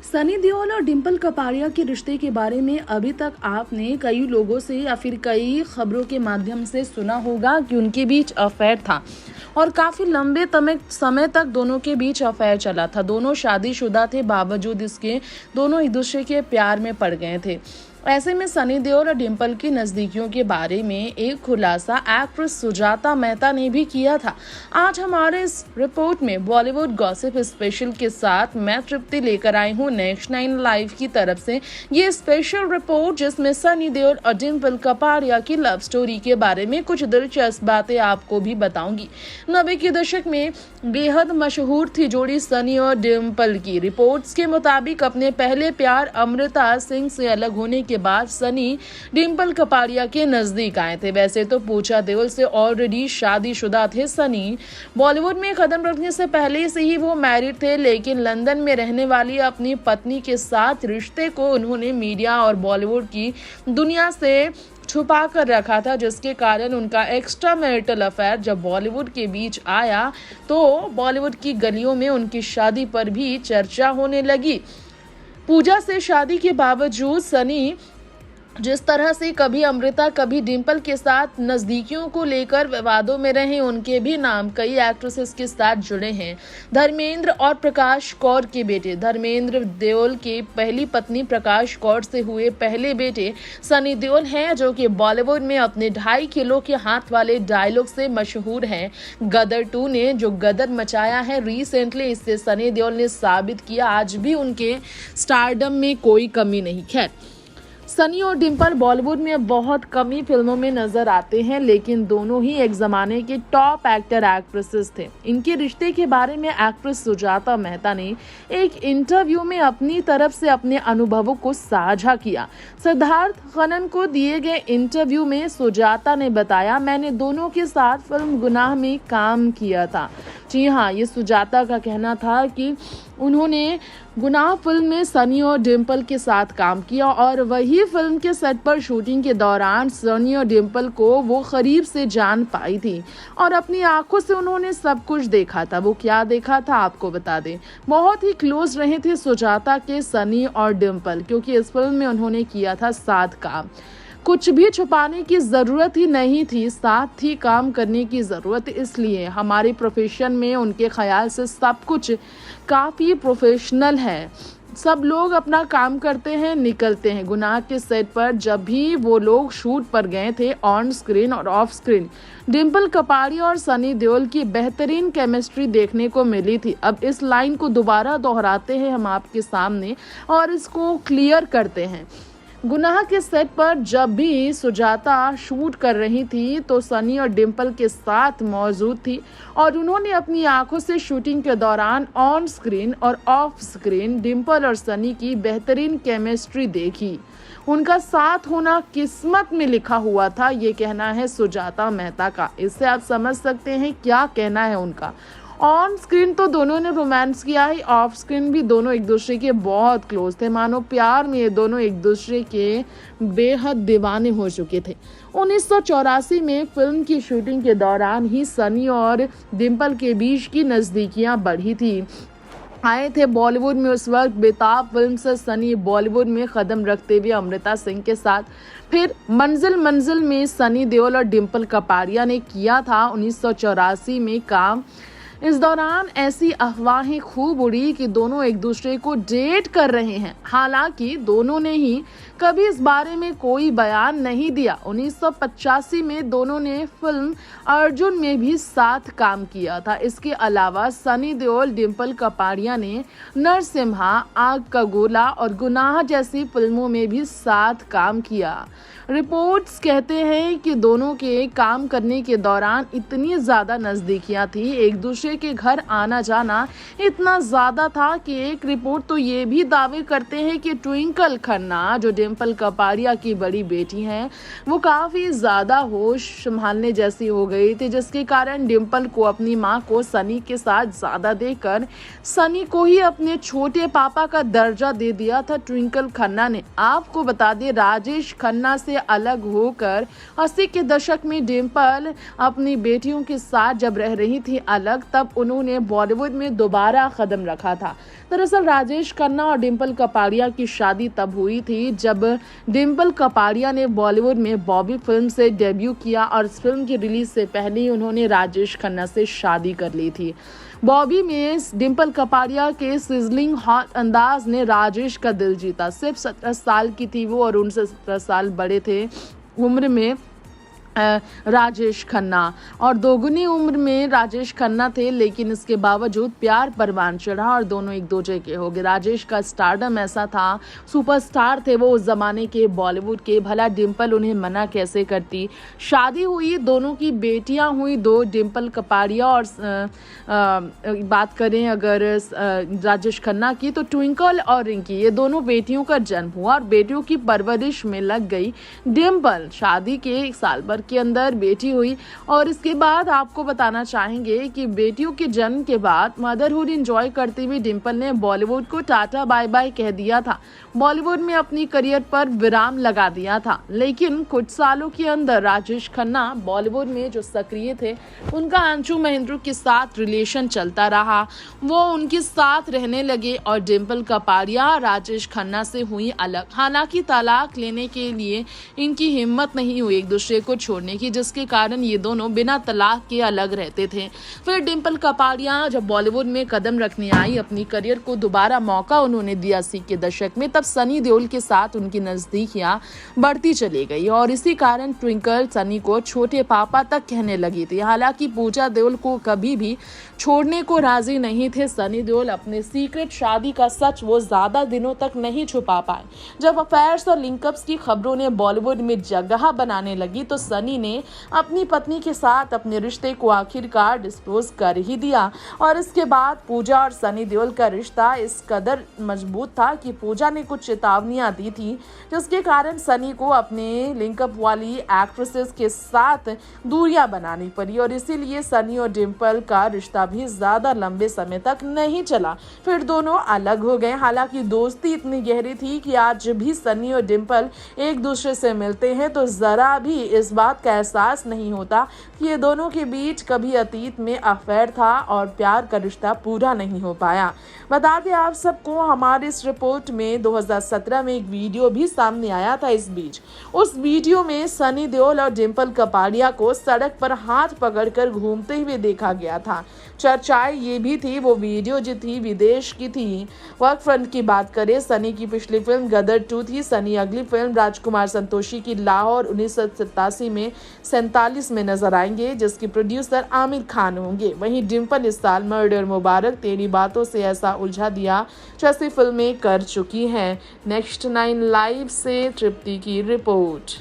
सनी देओल और डिंपल कपाड़िया के रिश्ते के बारे में अभी तक आपने कई लोगों से या फिर कई खबरों के माध्यम से सुना होगा कि उनके बीच अफेयर था और काफी लंबे समय तक दोनों के बीच अफेयर चला था। दोनों शादीशुदा थे, बावजूद इसके दोनों एक दूसरे के प्यार में पड़ गए थे। ऐसे में सनी देओल और डिंपल की नजदीकियों के बारे में एक खुलासा एक्ट्रेस सुजाता मेहता ने भी किया था। आज हमारे इस रिपोर्ट में बॉलीवुड गॉसिप स्पेशल के साथ मैं तृप्ति लेकर आई हूँ नेक्स्ट 9 लाइव की तरफ से ये स्पेशल रिपोर्ट, जिसमें सनी देओल और डिंपल कपाड़िया की लव स्टोरी के बारे में कुछ दिलचस्प बातें आपको भी बताऊंगी। 90 के दशक में बेहद मशहूर थी जोड़ी सनी और डिंपल की। रिपोर्ट्स के मुताबिक अपने पहले प्यार अमृता सिंह से अलग होने के बाद सनी डिंपल कपाड़िया के नजदीक आए थे। वैसे तो पूजा देओल से ऑलरेडी शादीशुदा थे सनी। बॉलीवुड में कदम रखने से पहले से ही वो मैरिड थे, लेकिन लंदन में रहने वाली अपनी पत्नी के साथ रिश्ते को उन्होंने मीडिया और बॉलीवुड की दुनिया से छुपा कर रखा था, जिसके कारण उनका एक्स्ट्रा मैरिटल अफेयर जब बॉलीवुड के बीच आया तो बॉलीवुड की गलियों में उनकी शादी पर भी चर्चा होने लगी। पूजा से शादी के बावजूद सनी जिस तरह से कभी अमृता कभी डिंपल के साथ नजदीकियों को लेकर विवादों में रहे, उनके भी नाम कई एक्ट्रेसेस के साथ जुड़े हैं। धर्मेंद्र और प्रकाश कौर के बेटे धर्मेंद्र देओल के पहली पत्नी प्रकाश कौर से हुए पहले बेटे सनी देओल हैं, जो कि बॉलीवुड में अपने 2.5 किलो के हाथ वाले डायलॉग से मशहूर हैं। गदर 2 ने जो गदर मचाया है रिसेंटली, इससे सनी देओल ने साबित किया आज भी उनके स्टारडम में कोई कमी नहीं। खैर, सनी और डिंपल बॉलीवुड में बहुत कम ही फिल्मों में नजर आते हैं, लेकिन दोनों ही एक जमाने के टॉप एक्टर एक्ट्रेसेस थे। इनके रिश्ते के बारे में एक्ट्रेस सुजाता मेहता ने एक इंटरव्यू में अपनी तरफ से अपने अनुभवों को साझा किया। सिद्धार्थ खन्ना को दिए गए इंटरव्यू में सुजाता ने बताया, मैंने दोनों के साथ फिल्म गुनाह में काम किया था। जी हाँ, ये सुजाता का कहना था कि उन्होंने गुनाह फिल्म में सनी और डिंपल के साथ काम किया और वही फिल्म के सेट पर शूटिंग के दौरान सनी और डिंपल को वो करीब से जान पाई थी और अपनी आंखों से उन्होंने सब कुछ देखा था। वो क्या देखा था आपको बता दें, बहुत ही क्लोज रहे थे सुजाता के सनी और डिंपल, क्योंकि इस फिल्म में उन्होंने किया था साथ काम। कुछ भी छुपाने की ज़रूरत ही नहीं थी, साथ ही काम करने की ज़रूरत, इसलिए हमारे प्रोफेशन में उनके ख्याल से सब कुछ काफ़ी प्रोफेशनल है। सब लोग अपना काम करते हैं, निकलते हैं। गुनाह के सेट पर जब भी वो लोग शूट पर गए थे, ऑन स्क्रीन और ऑफ स्क्रीन डिंपल कपाड़िया और सनी देओल की बेहतरीन केमिस्ट्री देखने को मिली थी। अब इस लाइन को दोबारा दोहराते हैं हम आपके सामने और इसको क्लियर करते हैं। गुनाह के सेट पर जब भी सुजाता शूट कर रही थी तो सनी और डिंपल के साथ मौजूद थी और उन्होंने अपनी आंखों से शूटिंग के दौरान ऑन स्क्रीन और ऑफ स्क्रीन डिंपल और सनी की बेहतरीन केमिस्ट्री देखी। उनका साथ होना किस्मत में लिखा हुआ था, ये कहना है सुजाता मेहता का। इससे आप समझ सकते हैं क्या कहना है उनका। ऑन स्क्रीन तो दोनों ने रोमांस किया है, ऑफ स्क्रीन भी दोनों एक दूसरे के बहुत क्लोज थे। मानो प्यार में ये दोनों एक दूसरे के बेहद दीवाने हो चुके थे। 1984 में फिल्म की शूटिंग के दौरान ही सनी और डिंपल के बीच की नज़दीकियां बढ़ी थी। आए थे बॉलीवुड में उस वक्त बेताब फिल्म से सनी बॉलीवुड में कदम रखते हुए अमृता सिंह के साथ। फिर मंजिल मंजिल में सनी देओल और डिंपल कपाड़िया ने किया था 1984 में काम। इस दौरान ऐसी अफवाहें खूब उड़ी कि दोनों एक दूसरे को डेट कर रहे हैं। हालांकि दोनों ने ही कभी इस बारे में कोई बयान नहीं दिया। 1985 में दोनों ने फिल्म अर्जुन में भी साथ काम किया था। इसके अलावा सनी देओल डिंपल कपाड़िया ने नरसिम्हा, आग का गोला और गुनाह जैसी फिल्मों में भी साथ काम किया। रिपोर्ट्स कहते हैं कि दोनों के काम करने के दौरान इतनी ज़्यादा नज़दीकियां थी, एक दूसरे के घर आना जाना इतना ज़्यादा था कि एक रिपोर्ट तो ये भी दावे करते हैं कि ट्विंकल खन्ना, जो डिंपल कपाड़िया की बड़ी बेटी हैं, वो काफ़ी ज़्यादा होश संभालने जैसी हो गई थी, जिसके कारण डिंपल को अपनी माँ को सनी के साथ ज़्यादा देकर सनी को ही अपने छोटे पापा का दर्जा दे दिया था ट्विंकल खन्ना ने। आपको बता दें, राजेश खन्ना से अलग होकर 80 के दशक में डिंपल अपनी बेटियों के साथ जब रह रही थी अलग, तब उन्होंने बॉलीवुड में दोबारा कदम रखा था। दरअसल राजेश खन्ना और डिम्पल कपाड़िया की शादी तब हुई थी जब डिम्पल कपाड़िया ने बॉलीवुड में बॉबी फिल्म से डेब्यू किया और इस फिल्म की रिलीज से पहले ही उन्होंने राजेश खन्ना से शादी कर ली थी। बॉबी में डिम्पल कपाड़िया के सिजलिंग हॉट अंदाज ने राजेश का दिल जीता। सिर्फ 17 साल की थी वो और उनसे 17 साल बड़े थे उम्र में राजेश खन्ना और दोगुनी उम्र में राजेश खन्ना थे, लेकिन इसके बावजूद प्यार परवान चढ़ा और दोनों एक दूसरे के हो गए। राजेश का स्टारडम ऐसा था, सुपरस्टार थे वो उस जमाने के बॉलीवुड के, भला डिम्पल उन्हें मना कैसे करती। शादी हुई, दोनों की बेटियां हुई दो, डिम्पल कपाड़िया और बात करें अगर राजेश खन्ना की तो ट्विंकल और रिंकी, ये दोनों बेटियों का जन्म हुआ और बेटियों की परवरिश में लग गई डिम्पल। शादी के 1 साल भर के अंदर बेटी हुई और इसके बाद आपको बताना चाहेंगे कि बेटियों के जन्म के बाद मदरहुड एंजॉय करते हुए डिम्पल ने बॉलीवुड को टाटा बाय बाय कह दिया था। बॉलीवुड में अपनी करियर पर विराम लगा दिया था, लेकिन कुछ सालों के अंदर राजेश खन्ना बॉलीवुड में जो सक्रिय थे, उनका अंशु महेंद्र के साथ रिलेशन चलता रहा, वो उनके साथ रहने लगे और डिम्पल कपाड़िया राजेश खन्ना से हुई अलग। हालांकि तलाक लेने के लिए इनकी हिम्मत नहीं हुई एक दूसरे को छोड़ने की, जिसके कारण ये दोनों बिना तलाक के अलग रहते थे। फिर डिम्पल कपाड़िया जब बॉलीवुड में कदम रखने आई, अपनी करियर को दोबारा मौका उन्होंने दिया 80 के दशक में, तब सनी देओल के साथ उनकी नजदीकियां बढ़ती चली गई और इसी कारण ट्विंकल सनी को छोटे पापा तक कहने लगी थी। हालांकि पूजा देओल को कभी भी छोड़ने को राजी नहीं थे सनी देओल। अपने सीक्रेट शादी का सच वो ज्यादा दिनों तक नहीं छुपा पाए। जब अफेयर्स और लिंकअप्स की खबरों ने बॉलीवुड में जगह बनाने लगी तो सनी ने अपनी पत्नी के साथ अपने रिश्ते को आखिरकार डिस्क्लोज कर ही दिया और इसके बाद पूजा और सनी देओल का रिश्ता इस कदर मजबूत था कि पूजा ने कुछ चेतावनियां दी थी, जिसके कारण सनी को अपने लिंकअप वाली एक्ट्रेसेस के साथ दूरियां बनानी पड़ी और इसीलिए सनी और डिम्पल का रिश्ता भी ज्यादा लंबे समय तक नहीं चला। फिर दोनों अलग हो गए। हालांकि दोस्ती इतनी गहरी थी कि आज भी सनी और डिम्पल एक दूसरे से मिलते हैं तो जरा भी इस बात का एहसास नहीं होता कि ये दोनों के बीच कभी अतीत में अफेयर था और प्यार का रिश्ता पूरा नहीं हो पाया। बता दें आप सबको, हमारे इस रिपोर्ट में 2017 में एक वीडियो भी सामने आया था। इस बीच उस वीडियो में सनी देओल और डिम्पल कपाड़िया को सड़क पर हाथ पकड़कर घूमते हुए देखा गया था। चर्चाएं ये भी थी, वो वीडियो जो थी विदेश की थी। वर्क फ्रंट की बात करें, सनी की पिछली फिल्म गदर 2 थी। सनी अगली फिल्म राजकुमार संतोषी की लाहौर 1987 में 47 में नजर आएंगे, जिसके प्रोड्यूसर आमिर खान होंगे। वहीं डिम्पल इस साल मर्डर मुबारक, तेरी बातों से ऐसा उलझा दिया जैसी फिल्में कर चुकी हैं। नेक्स्ट 9 लाइव से तृप्ति की रिपोर्ट।